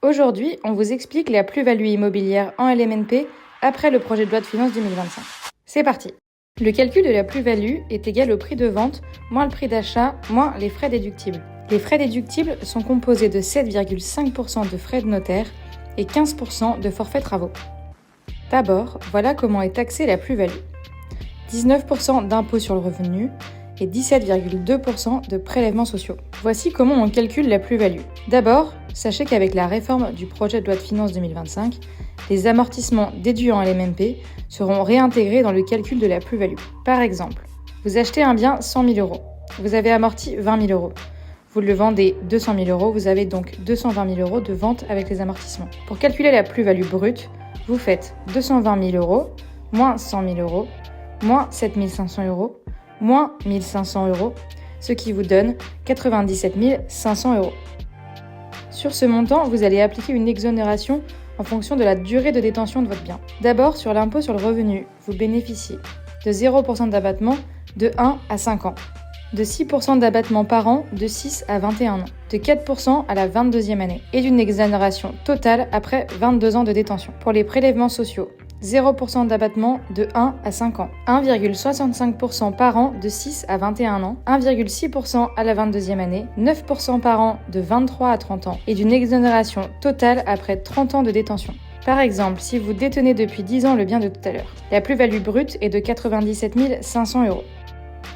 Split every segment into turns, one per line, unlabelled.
Aujourd'hui, on vous explique la plus-value immobilière en LMNP après le projet de loi de finances 2025. C'est parti. Le calcul de la plus-value est égal au prix de vente moins le prix d'achat moins les frais déductibles. Les frais déductibles sont composés de 7,5% de frais de notaire et 15% de forfait travaux. D'abord, voilà comment est taxée la plus-value. 19% d'impôt sur le revenu et 17,2% de prélèvements sociaux. Voici comment on calcule la plus-value. D'abord, sachez qu'avec la réforme du projet de loi de finances 2025, les amortissements déduits en LMNP seront réintégrés dans le calcul de la plus-value. Par exemple, vous achetez un bien 100 000 €. Vous avez amorti 20 000 €. Vous le vendez 200 000 €, vous avez donc 220 000 € de vente avec les amortissements. Pour calculer la plus-value brute, vous faites 220 000 € moins 100 000 € moins 7 500 € moins 1 500 €, ce qui vous donne 97 500 €. Sur ce montant, vous allez appliquer une exonération en fonction de la durée de détention de votre bien. D'abord, sur l'impôt sur le revenu, vous bénéficiez de 0% d'abattement de 1 à 5 ans, de 6% d'abattement par an de 6 à 21 ans, de 4% à la 22e année et d'une exonération totale après 22 ans de détention. Pour les prélèvements sociaux, 0% d'abattement de 1 à 5 ans, 1,65% par an de 6 à 21 ans, 1,6% à la 22e année, 9% par an de 23 à 30 ans et d'une exonération totale après 30 ans de détention. Par exemple, si vous détenez depuis 10 ans le bien de tout à l'heure, la plus-value brute est de 97 500 €.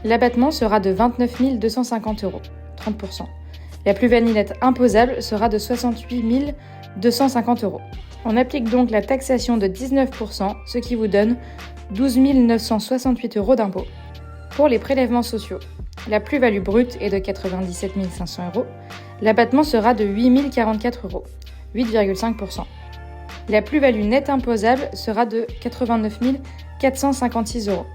L'abattement sera de 29 250 €, 30%. La plus-value nette imposable sera de 68 250 €. On applique donc la taxation de 19%, ce qui vous donne 12 968 € d'impôt. Pour les prélèvements sociaux, la plus-value brute est de 97 500 €. L'abattement sera de 8 044 €, 8,5%. La plus-value nette imposable sera de 89 456 €.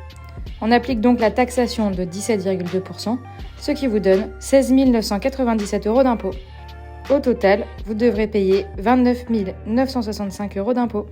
On applique donc la taxation de 17,2%, ce qui vous donne 16 997 € d'impôt. Au total, vous devrez payer 29 965 € d'impôt.